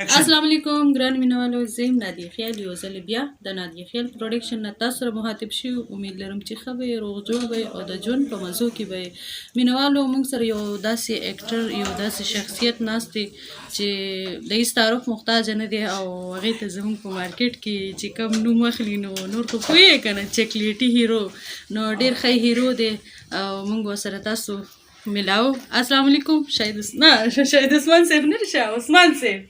السلام علیکم ګران مینوالو، زه یم نادیه خیال، یو ځل بیا د نادیه خیال پروډکشن نه تاسو سره مخاطب شو. امید لرم چې ښه به یې، روغ جوړ به یې او د ژوند په مزو کې به یې. مینوالو، موږ سره یو داسې اکټر، یو داسې شخصیت ناست دی چې د هیڅ تعارف محتاج نه دی او هغې ته زموږ په مارکیټ کې چې کوم نوم اخلي نو نور خو پوهېږې که نه، چکلیټي هیرو نو ډېر ښه هیرو دی او موږ ورسره تاسو ملاو. السلام علیکم. شاهد عثمان صاحب نه دی، شاه عثمان صاحب.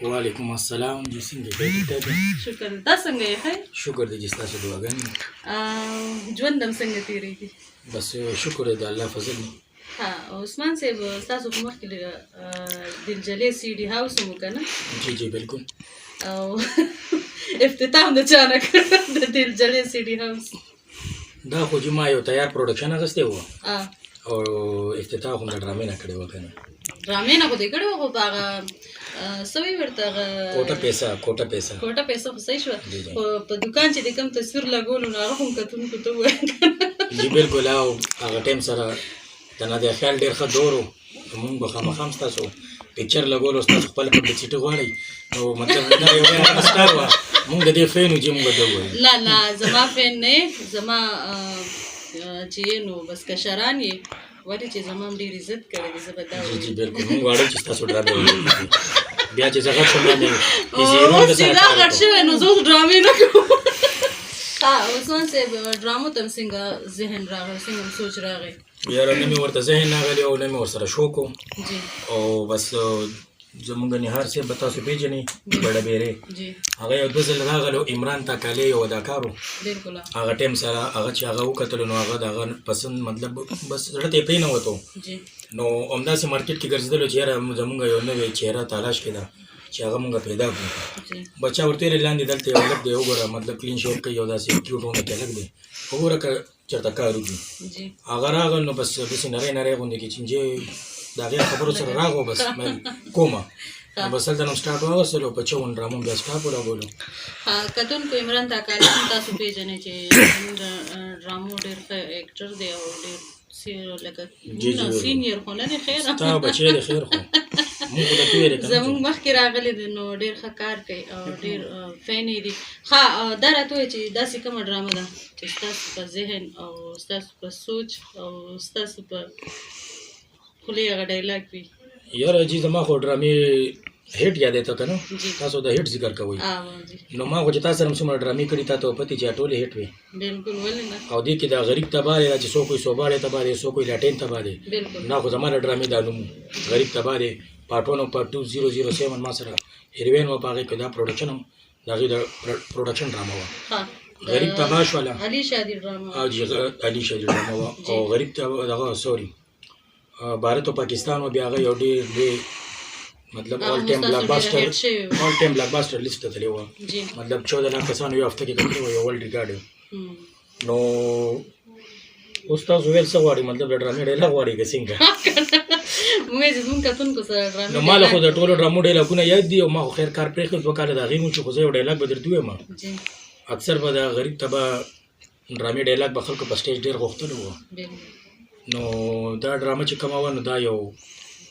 وعلیکم السلام جی. څنګه دی؟ شکر. تا څنګه یې؟ ښه. شکر دی چې ستاسو دعاګانې. ژوند هم څنګه تېرېږي؟ بس شکر دی د الله فضل دی. ها عثمان صاحب، ستاسو په مخکې دلجلې سی ډي هاوس هم و که نه؟ جی جی بالکل. او افتتاح د چا نه کړ د دلجلې سی ډي هاوس؟ دا خو چې ما یو تیار پروډکشن اخیستی و او افتتاح هم د ډرامې نه کړی و که نه. ډرامې نه خو دې کړی و، خو په هغه څه وایي ورته، هغه کوټه پیسه خو صحیح شوه، خو په دوکان چې د کوم تصویر لګولو نو هغه خو کتونکو ته ووایه. جی بالکل. او هغه ټایم سره د نادیه خیال ډېر ښه دور و، مونږ به خامخا هم ستاسو پکچر لګولو، ستاسو خپله پبلیسټي غواړئ نو مطلب دا یو ډېر سټار وه. مونږ د دې فین و چې مونږ به ده ووایو. نه زما فین نه یې، زما چې یې نو بس کشران یې، ولې چې زما هم ډېر عزت کړی دی. زه به دا جی جی بالکل. مونږ غواړو چې ستاسو ډرامې وګورو. بیا چې زه غټ شم بیا اوس چې دا غټ شوی نو زه اوس ډرامې نه کوم. عثمان صاحب، ډرامو ته هم څنګه ذهن راغی، څنګه هم سوچ راغی؟ یاره نه مې ورته ذهن راغلی او نه مې ورسره شوق و او بس زمونږ نهار صاحب به تاسو پېژنئ، بډه بیرې، هغه یو دوه ځل راغلو. عمران تاکالی یو اداکار و، هغه ټایم سره هغه چې هغه وکتلو نو هغه د هغه پسند مطلب بس زړه ته یې پرېنوتو. نو همداسې مارکیټ کې ګرځېدلو چې یاره زمونږ یو نوې چهره تلاش کړه چې هغه مونږ پیدا کړو. بچا ورته ویلې لاندې دلته یو هلک دی، وګوره مطلب کلین شیپ کوي، یو داسې کیوټ غوندې هلک دی، وګوره که چېرته کار وکړي. هغه راغل نو بس داسې نری نری غوندې کې چینجې د هغې خبرو سره راغو، بس مې کومه نو بس هلته نو سټارټ واغوستلو، په 54 ډرامو بیا سټاپ ولګولو. کتونکو عمران تاکالي هم تاسو پېژنئ چې زموږ د ډرامو ډېر ښه اکټر دی او ډېر لکه سینیر خو نه دی، خیر ستا بچی دی، خیر خو مونږ خو درته ویلې که نه زموږ مخکې راغلی دی نو ډېر ښه کار کوي او ډېر فین یې دي. ښه، دا راته وایه چې داسې کومه ډرامه ده چې ستاسو په ذهن او ستاسو په سوچ او ستاسو په خولې هغه ډایلاګ وي؟ یاره جی زما خو ډرامې هیټ یادې ته که نه، تاسو د هیټ ذکر کوئ نو ما خو چې تا سره هم څومره ډرامې کړي تا ته به پتې چې ټولې هیټ وي. بلکل. ولې نه؟ او دې کې دا غریب تباه دی، دا چې څوک وایي صوباړی تباه دی، څوک وایي لاټین تباه دی. نه خو زما د ډرامې دا نوم غریب تباه دی. پارټ 1 او پارټ 2 007 ما سره هیروین وه، په هغې کې دا پروډکشن هم د هغې د پروډکشن ډرامه وه. غریب تباه شوله، علي شادي ډرامه، جی علي شادي ډرامه وه. او غریب تباه دغه سوري بھارت او پاکستان و، بیا هغه یو ډېر مطلب آل ټایم بلاک باسټر لیست ته تللی وه. مطلب 14 لاکھ کسانو یو هفته کې کتلی وه، یو ورلډ ریکارډ. نو اوس تاسو ویل څه غواړئ، مطلب د ډرامې ډایلاګ غواړئ که څنګه؟ موږ چې زموږ کتونکو سره ډرامې نو ما له خو د ټولو ډرامو ډایلاګونه یاد دي او ما خو خیر کار پرېښود 2 کاله د هغې مو چې خو زه یو ډایلاګ به درته ووایم. اکثر به د غریب تباه ډرامې ډایلاګ به خلکو په سټیج ډېر غوښتلو وه. نو دا ډرامه چې کومه وه نو دا یو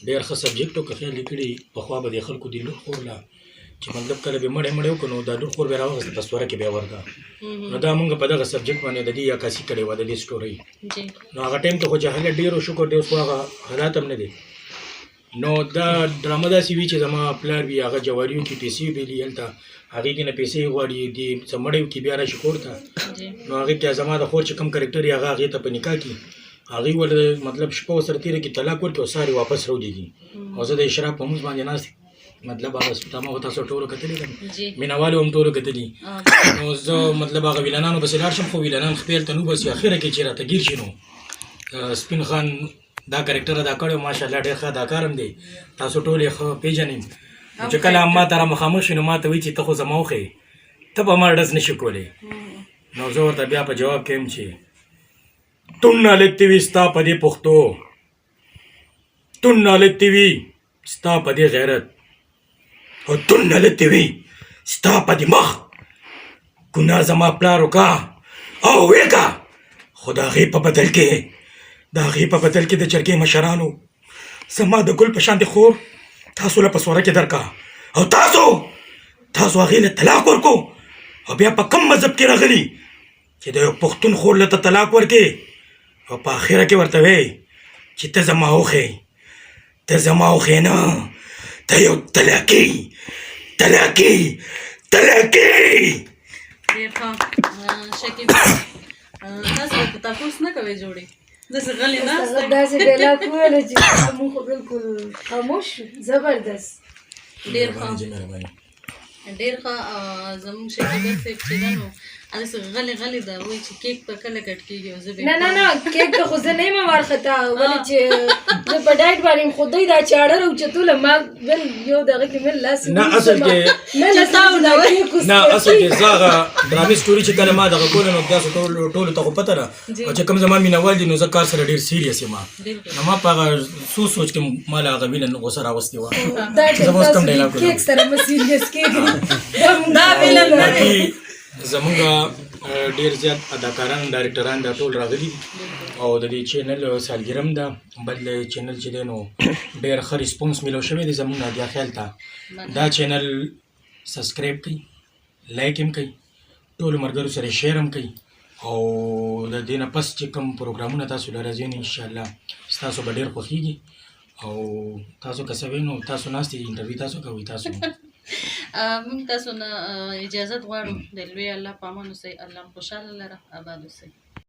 ډېر ښه سبجیکټ و. که خیال یې کړي پخوا به د خلکو د لور خور له چې مطلب کله به مړی وکړو نو دا لور خور به یې راوغسته په ستوره کې بیا ورکړه. نو دا مونږ په دغه سبجیکټ باندې د دې عکاسي کړې وه د دې سټورۍ. نو هغه ټایم ته خو جهالت ډېر و، شکر دی اوس خو هغه حالات هم نه دی. نو دا ډرامه داسې وي چې زما پلار وي، هغه جواریو کې پیسې وبیلي، هلته هغې کې نه پیسې غواړي، دې څه مړی وکړي بیا راشي کور ته. نو هغې کې زما د خور چې کوم کرکټر یې هغه هغې ته په نکاح کې هغې ورته مطلب شپه ورسره تېره کړي، طلاق ورکړي او سهار یې واپس راولېږي. او زه د اشراق په مونځ باندې ناست مطلب هغه سپتامه خو تاسو ټولو کتلي ده، مینهوالو هم ټولو کتلي. نو زه مطلب هغه ویلنانو پسې لاړ شم، خو ویلنان خپل ته نو بس اخره کې چې راته ګیر شي نو سپین خان دا کرکټر ادا کړی، ماشاءالله ډېر ښه اداکار هم دی، تاسو ټول یې ښه پېژنئ. چې کله هم ما ته را مخامخ شي نو ما ته وایي چې ته خو زما وښیې، ته په ما ډز نه شي کولی. نو زه ورته بیا په جواب کې یم چې تون نالتې وي ستا په دې پښتو، تون نالتې وي ستا په دې غیرت، او تون نالتې وي ستا په دې مخ، ګناه زما پلار وکړه او ویې خو د هغې په بدل کې د جرګې مشرانو زما د ګل په شان د خور تاسو له په سوره کې درکا او تاسو هغې له طلاق ورکو او بیا په کم مذهب کې راغلي چې د یو پښتون خور له ته طلاق ورکې او په اخره کې ورته وایې چې ته زما وښې نه ته یو طلاقي ډېر ښه شکیب تاسو ورته تپوس نه کوئ جوړې داسې غلې ناست داسې ډایلاګ وویله چې موږ خو بالکل خاموش شو. زبردست. ډېر ښه زموږ شکیبر صاحب چې ده نو هغسې غلې ده وایي چې کیک به کله کټ کېږي او زه نه کیک ته خو زه نه یم وارخطا ولې چې زه په ډایټ باندې یم خو دوی دا چاړه راوچتوله ما بل یو دغه کې مې لاس نه اصل کې زه هغه ډرامې سټوري چې کله ما دغه کوله نو تاسو ټولو ته خو پته ده او چې کوم زما مینهوال دي نو زه کار سره ډېر سیریس یم نو ما په هغه سوچ کې ما له هغه ویلن غوسه راوستې وه زه به اوس کوم ډایلاګ کیک سره مې سیریس کېږي دا ویلن نه دی زمونږ ډېر زیات اداکاران ډایرکټران دا ټول راغلي دي او د دې چینل سالګرم ده بل چینل چې دی نو ډېر ښه ریسپونس میلو شوی دی زمونږ نادیا خیال ته دا چینل سبسکرایب کړئ لایک هم کړئ ټولو ملګرو سره شیر هم کړئ او د دې نه پس چې کوم پروګرامونه تاسو له راځي نو انشاءالله ستاسو به ډېر خوښېږي او تاسو که څه وایئ نو تاسو ناست یئ انټرویو تاسو کوئ تاسو موږ تاسو نه اجازت غواړو د لوی الله په امان اوسئ الله مو خوشحاله لره اباد اوسئ